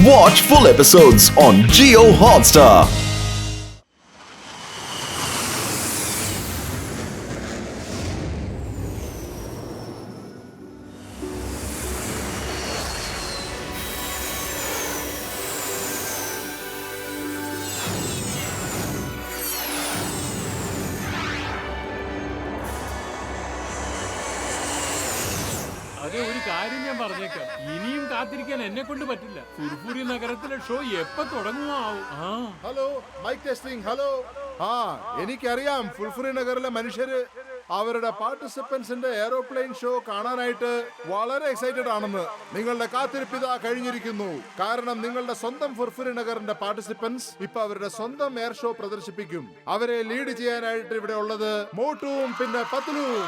Watch full episodes on Jio Hotstar. ഒരു കാര്യം ഞാൻ പറഞ്ഞേക്കാം, ഇനിയും കാത്തിരിക്കാൻ എന്നെ കൊണ്ട് പറ്റില്ല. ഫുർഫുരി നഗരത്തിലെ ഷോ എപ്പോ തുടങ്ങുമോ? Hello, mic testing. ഹലോ. എനിക്കറിയാം ഫുർഫുരി നഗറിലെ മനുഷ്യര് അവരുടെ പാർട്ടിസിപ്പൻസിന്റെ എയറോപ്ലെയിൻ ഷോ കാണാനായിട്ട് വളരെ എക്സൈറ്റഡ് ആണെന്ന്. നിങ്ങളുടെ കാത്തിരിപ്പിതാ കഴിഞ്ഞിരിക്കുന്നു. കാരണം നിങ്ങളുടെ സ്വന്തം ഫുർഫുരി നഗറിന്റെ പാർട്ടിസിപ്പൻസ് ഇപ്പൊ അവരുടെ സ്വന്തം എയർ ഷോ പ്രദർശിപ്പിക്കും. അവരെ ലീഡ് ചെയ്യാനായിട്ട് ഇവിടെ ഉള്ളത് മോട്ടുവും പിന്നെ പത്ലുവും.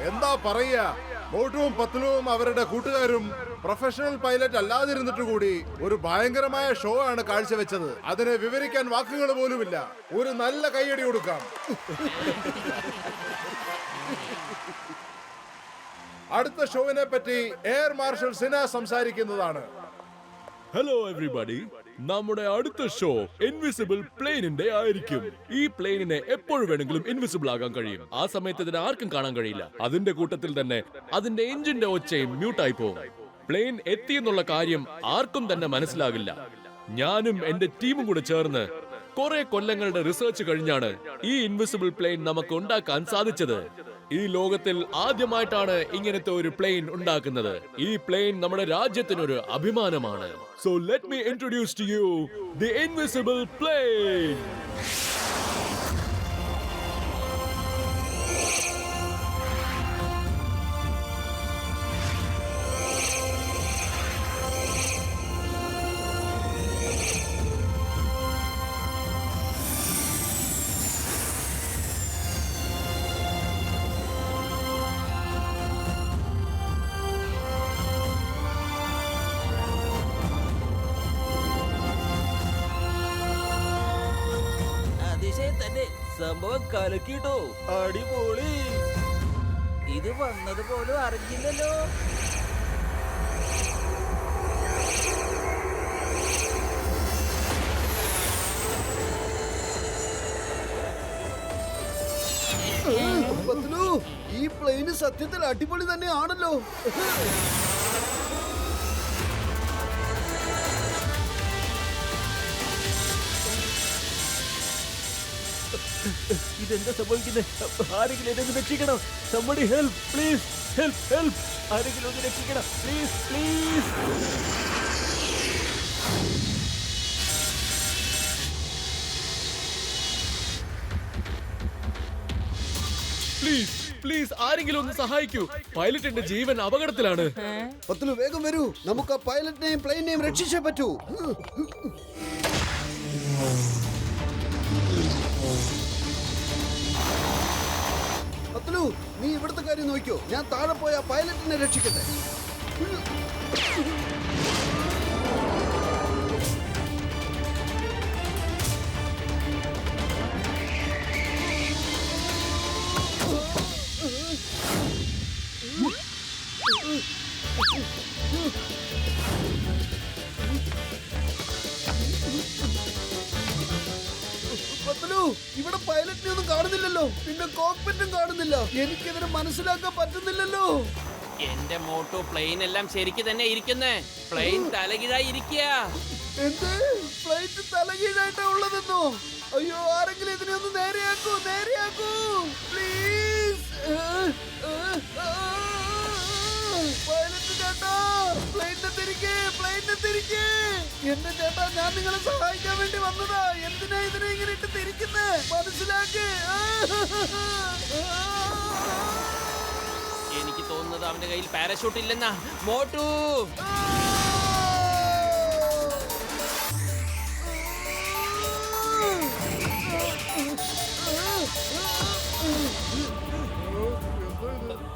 എന്താ പറയാ, മോട്ടുവും പത്ലുവും അവരുടെ കൂട്ടുകാരും പ്രൊഫഷണൽ പൈലറ്റ് അല്ലാതിരുന്നിട്ട് കൂടി ഒരു ഭയങ്കരമായ ഷോ ആണ് കാഴ്ചവെച്ചത്. അതിനെ വിവരിക്കാൻ വാക്കുകൾ പോലുമില്ല. ഒരു നല്ല കൈയടി കൊടുക്കാം. അടുത്ത ഷോവിനെ പറ്റി എയർ മാർഷൽ സിന സംസാരിക്കുന്നതാണ്. ഹലോ എവരിബഡി, നമ്മുടെ അടുത്ത ഷോ ഇൻവിസിബിൾ പ്ലെയിനിന്റെ ആയിരിക്കും. ഈ പ്ലെയിനിനെ എപ്പോഴും വേണമെങ്കിലും ഇൻവിസിബിൾ ആകാൻ കഴിയും. ആ സമയത്ത് ഇതിനെ ആർക്കും കാണാൻ കഴിയില്ല. അതിന്റെ കൂട്ടത്തിൽ തന്നെ അതിന്റെ എഞ്ചിന്റെ ഒച്ചയും മ്യൂട്ടായി പോകും. പ്ലെയിൻ എത്തിയെന്നുള്ള കാര്യം ആർക്കും തന്നെ മനസ്സിലാകില്ല. ഞാനും എന്റെ ടീമും കൂടെ ചേർന്ന് കുറെ കൊല്ലങ്ങളുടെ റിസർച്ച് കഴിഞ്ഞാണ് ഈ ഇൻവിസിബിൾ പ്ലെയിൻ നമുക്ക് ഉണ്ടാക്കാൻ സാധിച്ചത്. ഈ ലോകത്തിൽ ആദ്യമായിട്ടാണ് ഇങ്ങനത്തെ ഒരു പ്ലെയിൻ ഉണ്ടാക്കുന്നത്. ഈ പ്ലെയിൻ നമ്മുടെ രാജ്യത്തിനൊരു അഭിമാനമാണ്. So let me introduce to you the invisible plane. സംഭവം കലക്കിട്ടോ, അടിപൊളി. ഇത് വന്നത് പോലും അറിഞ്ഞില്ലല്ലോ. ഈ പ്ലെയിന് സത്യത്തിൽ അടിപൊളി തന്നെയാണല്ലോ. ഇതെന്താ സംഭവിക്കുന്നത്? ആരെങ്കിലും എന്നെ രക്ഷിക്കണം. somebody help, please, help. ആരെങ്കിലും ഒന്ന് രക്ഷിക്കണം, please. പ്ലീസ് പ്ലീസ് ആരെങ്കിലും ഒന്ന് സഹായിക്കൂ. പൈലറ്റിന്റെ ജീവൻ അപകടത്തിലാണ്. പത്തുലു വേഗം വരൂ, നമുക്ക് ആ പൈലറ്റിനെയും പ്ലെയിനെയും രക്ഷിച്ചേ പറ്റൂ. പത്തുലു, നീ ഇവിടുത്തെ കാര്യം നോക്കിയോ, ഞാൻ താഴെ പോയ ആ പൈലറ്റിനെ രക്ഷിക്കട്ടെ. പത്തുലു, ഇവിടെ പൈലറ്റിനെ ഒന്നും കാണുന്നില്ലല്ലോ, പിന്നെ കോക്പിറ്റും കാണുന്നില്ല. എനിക്കിതിനെ മനസ്സിലാക്കാൻ പറ്റുന്നില്ലല്ലോ. എന്റെ മോട്ടോ പ്ലെയിൻ എല്ലാം ശരിക്ക് തന്നെ ഇരിക്കുന്നേ. പ്ലെയിൻ തലകീഴായി ഇരിക്കുക. എന്ത്, ഫ്ലൈറ്റ് തലകീഴായിട്ടാ ഉള്ളതെന്നോ? അയ്യോ, ആരെങ്കിലും ഇതിനെ ഒന്ന് നേരെയാക്കൂ, നേരെയാക്കൂ പ്ലീസ്. പൈലറ്റ് ചേട്ടാ, പ്ലെയിനെ തിരിക്കേ, പ്ലെയിനെ തിരിക്കേ. എന്റെ ചേട്ടാ, ഞാൻ നിങ്ങളെ സഹായിക്കാൻ വേണ്ടി വന്നതാ. എന്തിനാ ഇതിനെ ഇങ്ങനെ ഇട്ട് തിരിക്കുന്നേ? മനസ്സിലാക്കേ. എനിക്ക് തോന്നുന്നത് അവന്റെ കയ്യിൽ പാരഷൂട്ട് ഇല്ലെന്നാ. മോട്ടു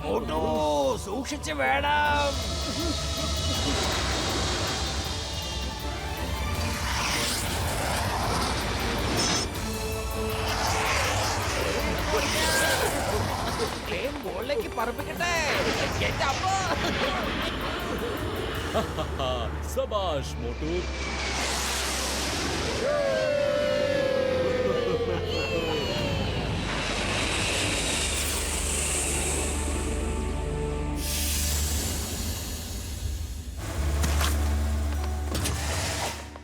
മോട്ടു സൂക്ഷിച്ച് വേണം. മുകളിലേക്ക് പറപ്പിക്കട്ടെ. എന്റെ അമ്മ. സബാഷ് Motu.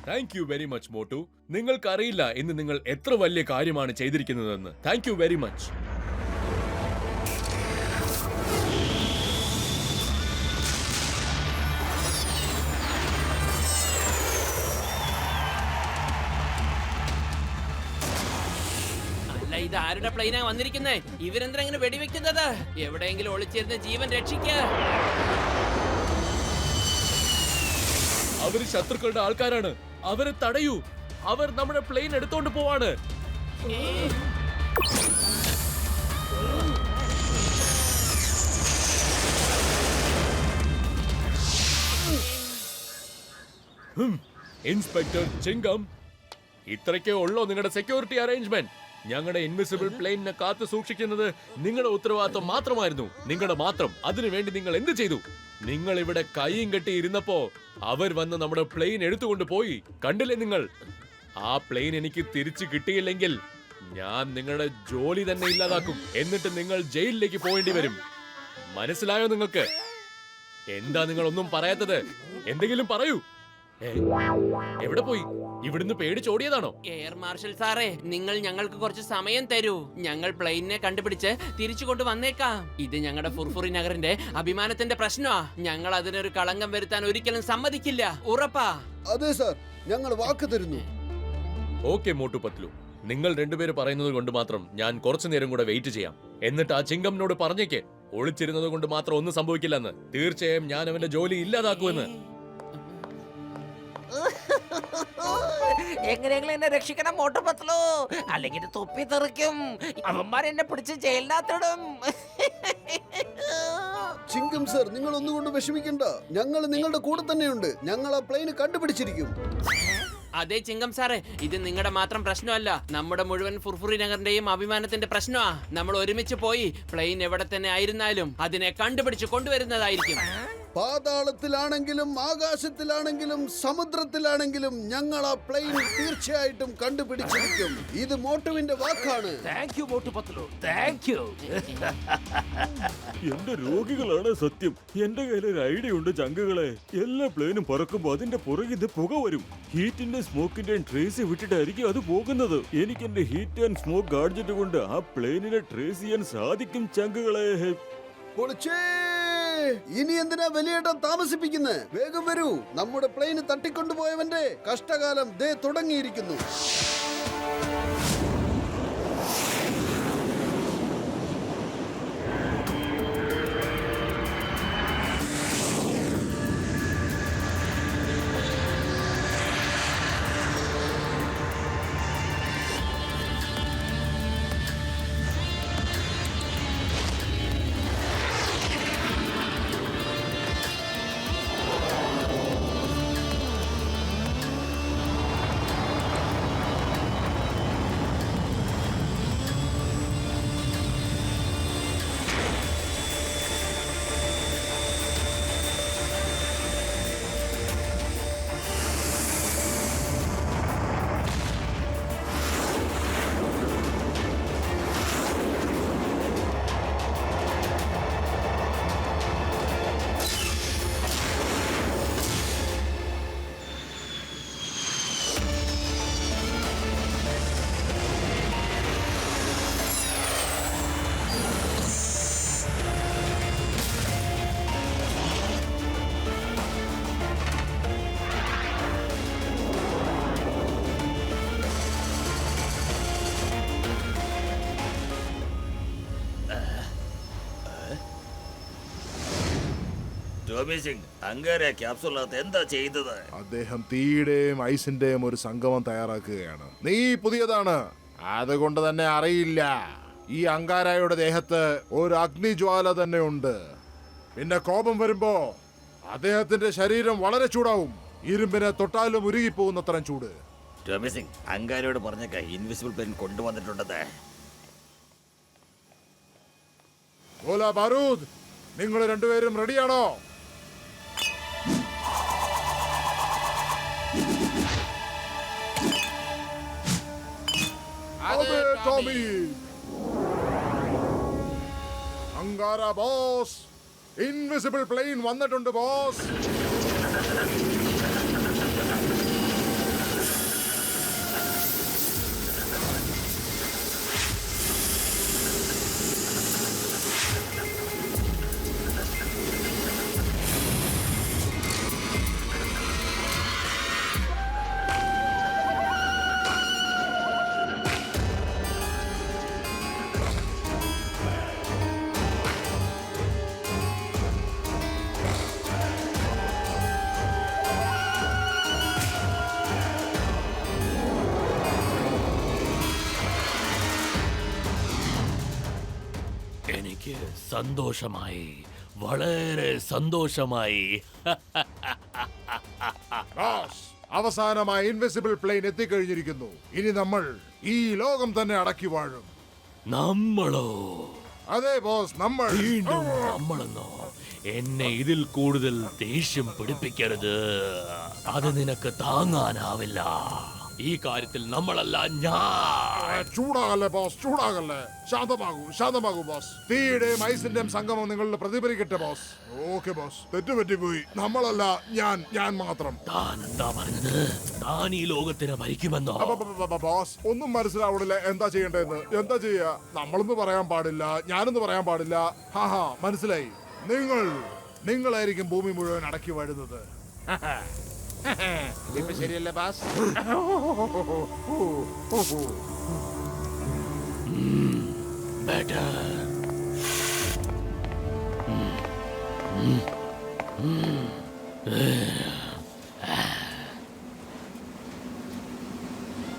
Thank you very much Motu. നിങ്ങൾക്കറിയില്ല ഇന്ന് നിങ്ങൾ എത്ര വലിയ കാര്യമാണ് ചെയ്തിരിക്കുന്നതെന്ന്. Thank you very much. അല്ല, ഇത് ആരുടെ പ്ലെയിനാ വന്നിരിക്കുന്നേ? ഇവരെന്തിനാ ഇങ്ങനെ വെടിവെക്കുന്നത്? എവിടെയെങ്കിലും ഒളിച്ചിരുന്ന ജീവൻ രക്ഷിക്ക. അവര് ശത്രുക്കളുടെ ആൾക്കാരാണ്. അവരെ തടയൂ. അവർ നമ്മുടെ പ്ലെയിൻ എടുത്തോണ്ട് പോവാണ്. ഇൻസ്പെക്ടർ ചിങ്കം, ഇത്രയ്ക്കേ ഉള്ളോ നിങ്ങളുടെ സെക്യൂരിറ്റി അറേഞ്ച്മെന്റ്? ഞങ്ങളുടെ ഇൻവിസിബിൾ പ്ലെയിനിനെ കാത്തു സൂക്ഷിക്കുന്നത് നിങ്ങളുടെ ഉത്തരവാദിത്വം മാത്രമായിരുന്നു. നിങ്ങളുടെ മാത്രം. അതിനുവേണ്ടി നിങ്ങൾ എന്ത് ചെയ്തു? നിങ്ങൾ ഇവിടെ കൈയും കെട്ടി ഇരുന്നപ്പോ അവർ വന്ന് നമ്മുടെ പ്ലെയിൻ എടുത്തുകൊണ്ട് പോയി. കണ്ടില്ലേ നിങ്ങൾ? ആ പ്ലെയിൻ എനിക്ക് തിരിച്ചു കിട്ടിയില്ലെങ്കിൽ ഞാൻ നിങ്ങളുടെ ജോലി തന്നെ ഇല്ലാതാക്കും. എന്നിട്ട് നിങ്ങൾ ജയിലിലേക്ക് പോവേണ്ടി വരും. മനസ്സിലായോ നിങ്ങൾക്ക്? എന്താ നിങ്ങൾ ഒന്നും പറയാത്തത്? എന്തെങ്കിലും പറയൂ. എവിടെ പോയി? ഇവിടുന്ന് പേടിച്ചോടിയതാണോ? എയർ മാർഷൽ സാറേ, നിങ്ങൾ ഞങ്ങൾക്ക് കുറച്ച് സമയം തരൂ. ഞങ്ങൾ പ്ലെയിനിനെ കണ്ടുപിടിച്ച് തിരിച്ചു കൊണ്ട് വന്നേക്കാം. ഇത് ഞങ്ങളുടെ ഫുർഫുറി നഗറിന്റെ അഭിമാനത്തിന്റെ പ്രശ്നമാ. ഞങ്ങൾ അതിനൊരു കളങ്കം വരുത്താൻ ഒരിക്കലും സമ്മതിക്കില്ല. ഉറപ്പാ? അതെ സാർ, ഞങ്ങൾ വാക്ക് തരുന്നു. ഓക്കെ മോട്ടു പത്ലു, നിങ്ങൾ രണ്ടുപേര് പറയുന്നത് കൊണ്ട് മാത്രം ഞാൻ കുറച്ചു നേരം കൂടെ വെയിറ്റ് ചെയ്യാം. എന്നിട്ട് ആ ചിങ്കമിനോട് പറഞ്ഞേക്ക്, ഒളിച്ചിരുന്നത് കൊണ്ട് മാത്രം ഒന്നും സംഭവിക്കില്ലെന്ന്. തീർച്ചയായും ഞാൻ അവന്റെ ജോലി ഇല്ലാതാക്കുമെന്ന്. എങ്ങനെയെങ്കിലും എന്നെ രക്ഷിക്കണം മോട്ടു പത്ലു, അല്ലെങ്കിൽ തൊപ്പി തെറിക്കും. അവന്മാർ എന്നെ പിടിച്ച് ജയിലിനകത്തിടും. ചിങ്കം സർ, നിങ്ങൾ ഒന്നുകൊണ്ട് വിഷമിക്കണ്ട. ഞങ്ങൾ നിങ്ങളുടെ കൂടെ തന്നെയുണ്ട്. ഞങ്ങൾ ആ പ്ലെയിന് കണ്ടുപിടിച്ചിരിക്കും. അതെ ചിങ്കം സാറേ, ഇത് നിങ്ങളുടെ മാത്രം പ്രശ്നമല്ല, നമ്മുടെ മുഴുവൻ ഫുർഫുറി നഗറിന്റെയും അഭിമാനത്തിന്റെ പ്രശ്നമാ. നമ്മൾ ഒരുമിച്ച് പോയി പ്ലെയിൻ എവിടെ തന്നെ ആയിരുന്നാലും അതിനെ കണ്ടുപിടിച്ച് കൊണ്ടുവരുന്നതായിരിക്കും. പാതാളത്തിലാണെങ്കിലും ആകാശത്തിലാണെങ്കിലും സമുദ്രത്തിലാണെങ്കിലും ഞങ്ങൾ ആ പ്ലെയിൻ തീർച്ചയായിട്ടും കണ്ടുപിടിച്ചിരിക്കും. ഇത് മോട്ടുവിന്റെ വാക്കാണ്. Thank you Motu Patlu, thank you. എന്റെ രോഗികളാണ് സത്യം. എന്റെ കയ്യിൽ ഒരു ഐഡിയ ഉണ്ട് ചങ്കുകളെ. എല്ലാ പ്ലെയിനും പറക്കുമ്പോ അതിന്റെ പുറകിത് പുക വരും. ഹീറ്റിന്റെ സ്മോക്കിന്റെ ട്രേസ് വിട്ടിട്ടായിരിക്കും അത് പോകുന്നത്. എനിക്ക് എന്റെ ഹീറ്റ് ആൻഡ് സ്മോക്ക് ഗാഡ്ജറ്റ് കൊണ്ട് ആ പ്ലെയിനിനെ ട്രേസ് ചെയ്യാൻ സാധിക്കും ചങ്കുകളെ. പൊളിച്ചേ! ഇനി എന്തിനാ വലിയേട്ടൻ താമസിപ്പിക്കുന്നത്? വേഗം വരൂ. നമ്മുടെ പ്ലെയിന് തട്ടിക്കൊണ്ടുപോയവന്റെ കഷ്ടകാലം ദേ തുടങ്ങിയിരിക്കുന്നു. ടോമി സിംഗ് അങ്കാര ക്യാപ്സൂളിനകത്ത് എന്താ ചെയ്തത്? അദ്ദേഹം തീയുടെയും ഐസിന്റെയും ഒരു സംഗമം തയ്യാറാക്കുകയാണ്. നീ പുതിയതാണ്, അതുകൊണ്ട് തന്നെ അറിയില്ല. ഈ അങ്കാരായുടെ ദേഹത്ത് ഒരു അഗ്നിജ്വാല തന്നെ ഉണ്ട്. പിന്നെ കോപം വരുമ്പോ അദ്ദേഹത്തിന്റെ ശരീരം വളരെ ചൂടാവും. ഇരുമ്പിനെ തൊട്ടാലും ഉരുകിപ്പോകുന്നത്രയും ചൂട്. ടോമി സിംഗ് അങ്കാരയോട് പറഞ്ഞേക്ക ഇൻവിസിബിൾ പ്ലെയിൻ കൊണ്ടുവന്നിട്ടുണ്ടെന്ന്. ഗോല ബാരൂദ്, നിങ്ങൾ രണ്ടുപേരും റെഡിയാണോ? അതെ Tommy. Ankara boss, invisible plane വന്നിട്ടുണ്ട് ബോസ്. എനിക്ക് സന്തോഷമായി, വളരെ സന്തോഷമായി. ബോസ്, അവസാനമായി ഇൻവിസിബിൾ പ്ലെയിൻ എത്തിക്കഴിഞ്ഞിരിക്കുന്നു. ഇനി നമ്മൾ ഈ ലോകം തന്നെ അടക്കി വാഴും. നമ്മളോ? അതെ ബോസ്, നമ്മൾ. വീണ്ടും നമ്മളെന്നോ? എന്നെ ഇതിൽ കൂടുതൽ ദേഷ്യം പിടിപ്പിക്കരുത്. അത് നിനക്ക് താങ്ങാനാവില്ല. ഈ കാര്യത്തിൽ നമ്മളല്ല ഞാൻ. ചൂടാകല്ലേ ബോസ്, ചൂടാകല്ലേ. ശാന്തമാകൂ ബോസ്. തീയുടെയും ഐസിന്റെയും സംഗമം നിങ്ങളിൽ പ്രതിഫലിക്കട്ടെ ബോസ്. ഓക്കെ ബോസ്, തെറ്റുപറ്റിപ്പോയി. നമ്മളല്ല, ഞാൻ മാത്രം. താൻ എന്താ പറഞ്ഞത്? താൻ ഈ ലോകത്തിനെ ഭരിക്കുമെന്നോ? ബോസ്, ഒന്നും മനസ്സിലാവണില്ല. എന്താ ചെയ്യേണ്ടതെന്ന്? എന്താ ചെയ്യാ? നമ്മളൊന്നും പറയാൻ പാടില്ല, ഞാനൊന്നും പറയാൻ പാടില്ല. ഹാ, മനസ്സിലായി. നിങ്ങളായിരിക്കും ഭൂമി മുഴുവൻ അടക്കി വാഴുന്നത്. ഇപ്പൊ ശരിയല്ലേ ബാസ്?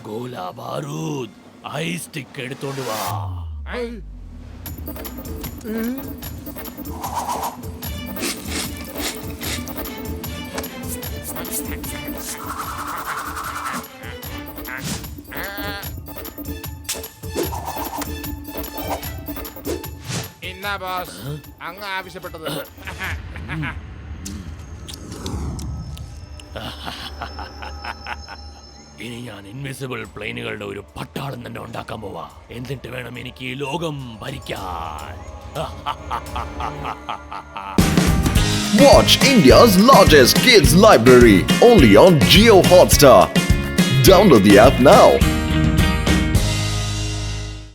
ഗോല ബാരൂദ്, ഐസ് സ്റ്റിക്ക് എടുത്തോണ്ട് വാ. എന്നാ ബോസ് അങ്ങ് ആവശ്യപ്പെട്ടത്? ഇനി ഞാൻ ഇൻവിസിബിൾ പ്ലെയിനുകളുടെ ഒരു പട്ടാളം തന്നെ ഉണ്ടാക്കാൻ പോവാ. എന്നിട്ട് വേണം എനിക്ക് ഈ ലോകം ഭരിക്കാൻ. Watch India's largest kids library only on Jio Hotstar. Download the app now.